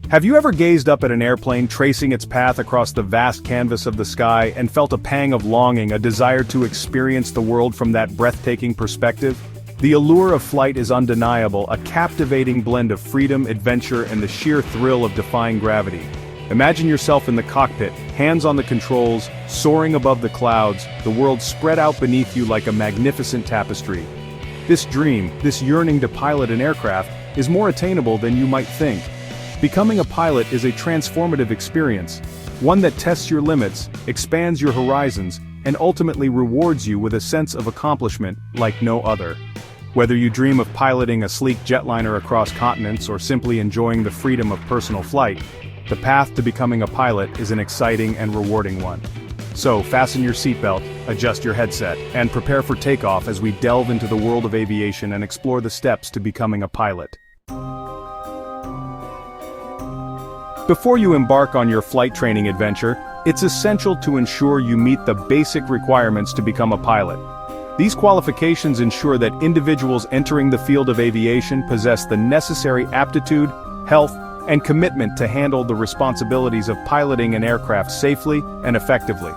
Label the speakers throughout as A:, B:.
A: Have you ever gazed up at an airplane tracing its path across the vast canvas of the sky and felt a pang of longing, a desire to experience the world from that breathtaking perspective? The allure of flight is undeniable, a captivating blend of freedom, adventure, and the sheer thrill of defying gravity. Imagine yourself in the cockpit, hands on the controls, soaring above the clouds, the world spread out beneath you like a magnificent tapestry. This dream, this yearning to pilot an aircraft, is more attainable than you might think. Becoming a pilot is a transformative experience, one that tests your limits, expands your horizons, and ultimately rewards you with a sense of accomplishment like no other. Whether you dream of piloting a sleek jetliner across continents or simply enjoying the freedom of personal flight, the path to becoming a pilot is an exciting and rewarding one. So fasten your seatbelt, adjust your headset, and prepare for takeoff as we delve into the world of aviation and explore the steps to becoming a pilot. Before you embark on your flight training adventure, it's essential to ensure you meet the basic requirements to become a pilot. These qualifications ensure that individuals entering the field of aviation possess the necessary aptitude, health, and commitment to handle the responsibilities of piloting an aircraft safely and effectively.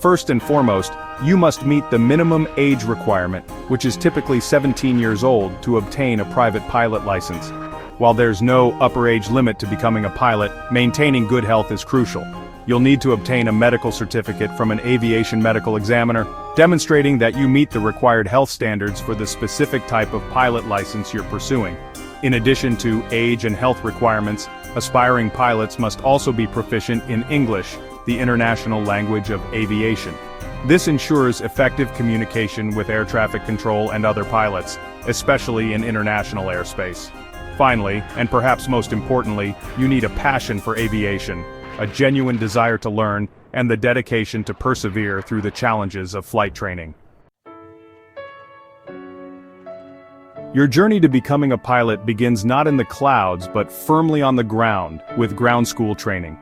A: First and foremost, you must meet the minimum age requirement, which is typically 17 years old, to obtain a private pilot license. While there's no upper age limit to becoming a pilot, maintaining good health is crucial. You'll need to obtain a medical certificate from an aviation medical examiner, demonstrating that you meet the required health standards for the specific type of pilot license you're pursuing. In addition to age and health requirements, aspiring pilots must also be proficient in English, the international language of aviation. This ensures effective communication with air traffic control and other pilots, especially in international airspace. Finally, and perhaps most importantly, you need a passion for aviation, a genuine desire to learn, and the dedication to persevere through the challenges of flight training. Your journey to becoming a pilot begins not in the clouds but firmly on the ground, with ground school training.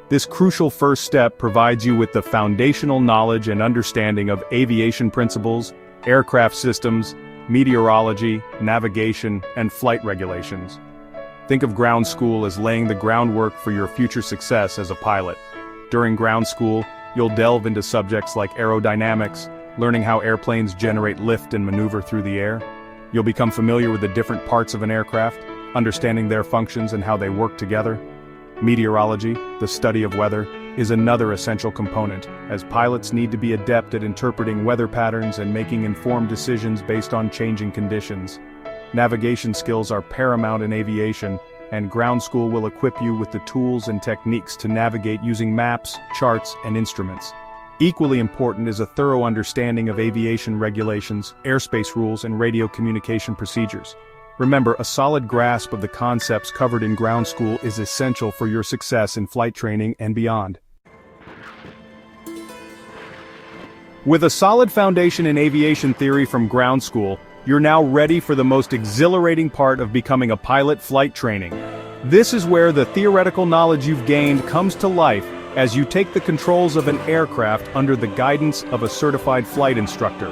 A: This crucial first step provides you with the foundational knowledge and understanding of aviation principles, aircraft systems, meteorology, navigation, and flight regulations. Think of ground school as laying the groundwork for your future success as a pilot. During ground school, you'll delve into subjects like aerodynamics, learning how airplanes generate lift and maneuver through the air. You'll become familiar with the different parts of an aircraft, understanding their functions and how they work together. Meteorology, the study of weather, is another essential component, as pilots need to be adept at interpreting weather patterns and making informed decisions based on changing conditions. Navigation skills are paramount in aviation, and ground school will equip you with the tools and techniques to navigate using maps, charts, and instruments. Equally important is a thorough understanding of aviation regulations, airspace rules, and radio communication procedures. Remember, a solid grasp of the concepts covered in ground school is essential for your success in flight training and beyond. With a solid foundation in aviation theory from ground school, you're now ready for the most exhilarating part of becoming a pilot: flight training. This is where the theoretical knowledge you've gained comes to life as you take the controls of an aircraft under the guidance of a certified flight instructor.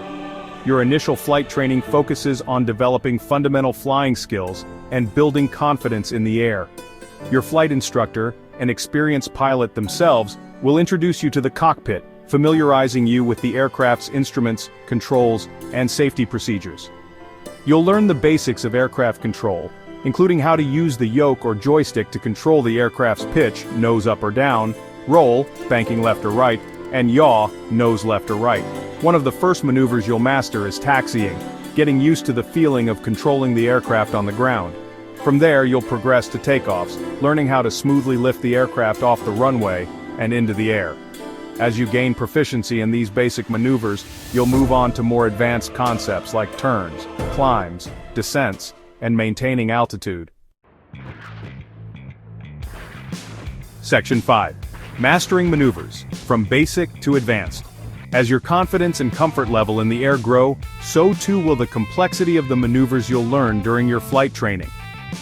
A: Your initial flight training focuses on developing fundamental flying skills and building confidence in the air. Your flight instructor, an experienced pilot themselves, will introduce you to the cockpit, familiarizing you with the aircraft's instruments, controls, and safety procedures. You'll learn the basics of aircraft control, including how to use the yoke or joystick to control the aircraft's pitch, nose up or down, roll, banking left or right, and yaw, nose left or right. One of the first maneuvers you'll master is taxiing, getting used to the feeling of controlling the aircraft on the ground. From there, you'll progress to takeoffs, learning how to smoothly lift the aircraft off the runway and into the air. As you gain proficiency in these basic maneuvers, you'll move on to more advanced concepts like turns, climbs, descents, and maintaining altitude. Section 5. Mastering maneuvers, from basic to advanced. As your confidence and comfort level in the air grow, so too will the complexity of the maneuvers you'll learn during your flight training.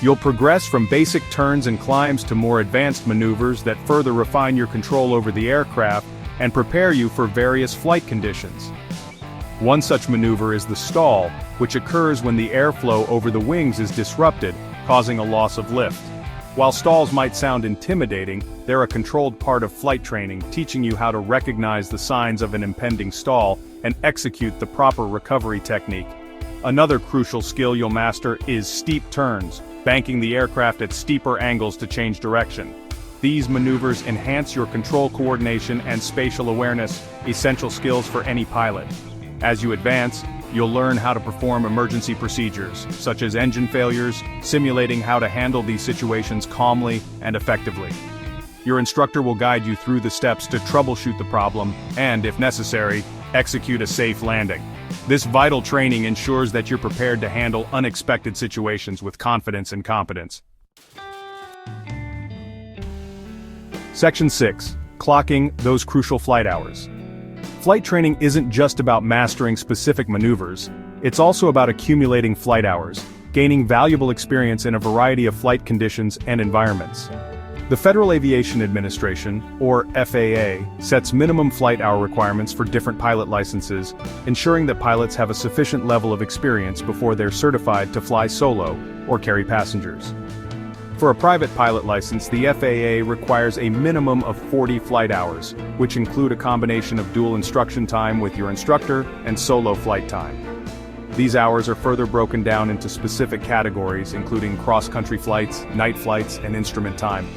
A: You'll progress from basic turns and climbs to more advanced maneuvers that further refine your control over the aircraft and prepare you for various flight conditions. One such maneuver is the stall, which occurs when the airflow over the wings is disrupted, causing a loss of lift. While stalls might sound intimidating, they're a controlled part of flight training, teaching you how to recognize the signs of an impending stall and execute the proper recovery technique. Another crucial skill you'll master is steep turns, banking the aircraft at steeper angles to change direction. These maneuvers enhance your control coordination and spatial awareness, essential skills for any pilot. As you advance, you'll learn how to perform emergency procedures, such as engine failures, simulating how to handle these situations calmly and effectively. Your instructor will guide you through the steps to troubleshoot the problem and, if necessary, execute a safe landing. This vital training ensures that you're prepared to handle unexpected situations with confidence and competence. Section 6. Clocking those crucial flight hours. Flight training isn't just about mastering specific maneuvers, it's also about accumulating flight hours, gaining valuable experience in a variety of flight conditions and environments. The Federal Aviation Administration, or FAA, sets minimum flight hour requirements for different pilot licenses, ensuring that pilots have a sufficient level of experience before they're certified to fly solo or carry passengers. For a private pilot license, the FAA requires a minimum of 40 flight hours, which include a combination of dual instruction time with your instructor and solo flight time. These hours are further broken down into specific categories, including cross-country flights, night flights, and instrument time.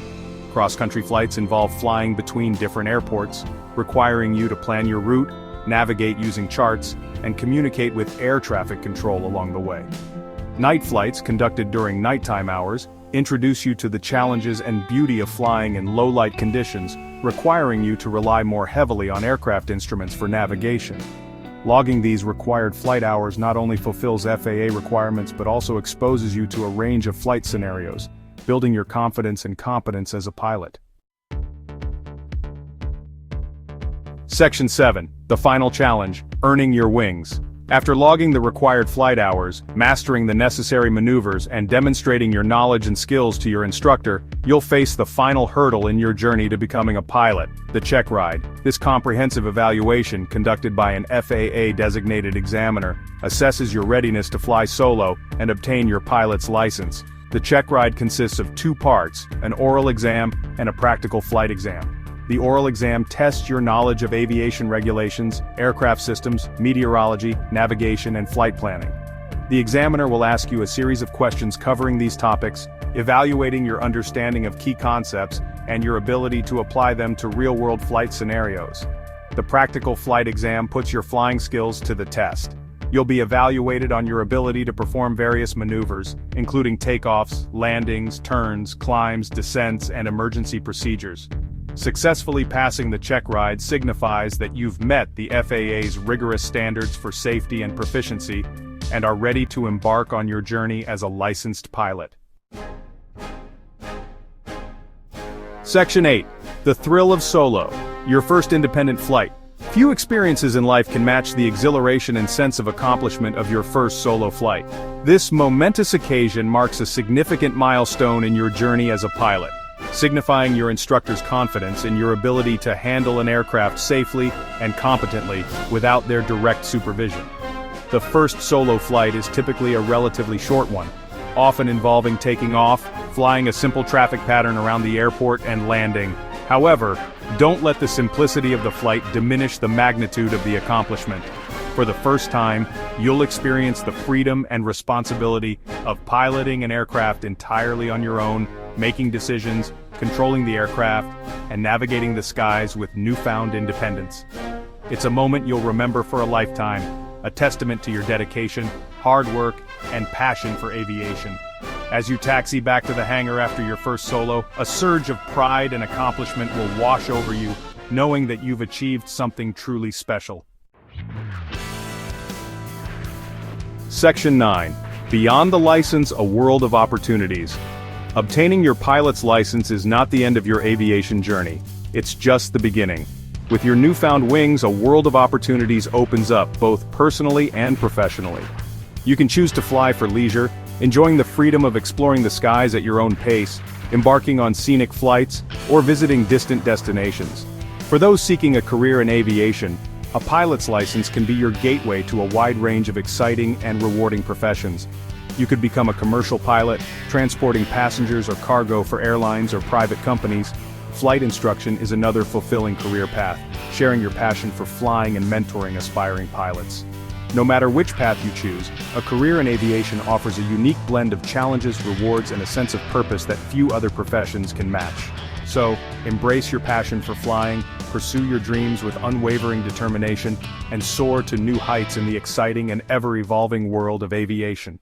A: Cross-country flights involve flying between different airports, requiring you to plan your route, navigate using charts, and communicate with air traffic control along the way. Night flights, conducted during nighttime hours, introduce you to the challenges and beauty of flying in low-light conditions, requiring you to rely more heavily on aircraft instruments for navigation. Logging these required flight hours not only fulfills FAA requirements but also exposes you to a range of flight scenarios, building your confidence and competence as a pilot. Section 7. The final challenge, earning your wings. After logging the required flight hours, mastering the necessary maneuvers, and demonstrating your knowledge and skills to your instructor, you'll face the final hurdle in your journey to becoming a pilot, the check ride. This comprehensive evaluation, conducted by an FAA-designated examiner, assesses your readiness to fly solo and obtain your pilot's license. The check ride consists of two parts, an oral exam and a practical flight exam. The oral exam tests your knowledge of aviation regulations, aircraft systems, meteorology, navigation, and flight planning. The examiner will ask you a series of questions covering these topics, evaluating your understanding of key concepts and your ability to apply them to real-world flight scenarios. The practical flight exam puts your flying skills to the test. You'll be evaluated on your ability to perform various maneuvers, including takeoffs, landings, turns, climbs, descents, and emergency procedures. Successfully passing the check ride signifies that you've met the FAA's rigorous standards for safety and proficiency and are ready to embark on your journey as a licensed pilot. Section 8. The thrill of solo, your first independent flight. Few experiences in life can match the exhilaration and sense of accomplishment of your first solo flight. This momentous occasion marks a significant milestone in your journey as a pilot, signifying your instructor's confidence in your ability to handle an aircraft safely and competently without their direct supervision. The first solo flight is typically a relatively short one, often involving taking off, flying a simple traffic pattern around the airport, and landing. However, don't let the simplicity of the flight diminish the magnitude of the accomplishment. For the first time, you'll experience the freedom and responsibility of piloting an aircraft entirely on your own, making decisions, controlling the aircraft, and navigating the skies with newfound independence. It's a moment you'll remember for a lifetime, a testament to your dedication, hard work, and passion for aviation. As you taxi back to the hangar after your first solo, a surge of pride and accomplishment will wash over you, knowing that you've achieved something truly special. Section 9. Beyond the license, a world of opportunities. Obtaining your pilot's license is not the end of your aviation journey. It's just the beginning. With your newfound wings, a world of opportunities opens up, both personally and professionally. You can choose to fly for leisure, enjoying the freedom of exploring the skies at your own pace, embarking on scenic flights, or visiting distant destinations. For those seeking a career in aviation, a pilot's license can be your gateway to a wide range of exciting and rewarding professions. You could become a commercial pilot, transporting passengers or cargo for airlines or private companies. Flight instruction is another fulfilling career path, sharing your passion for flying and mentoring aspiring pilots. No matter which path you choose, a career in aviation offers a unique blend of challenges, rewards, and a sense of purpose that few other professions can match. So, embrace your passion for flying, pursue your dreams with unwavering determination, and soar to new heights in the exciting and ever-evolving world of aviation.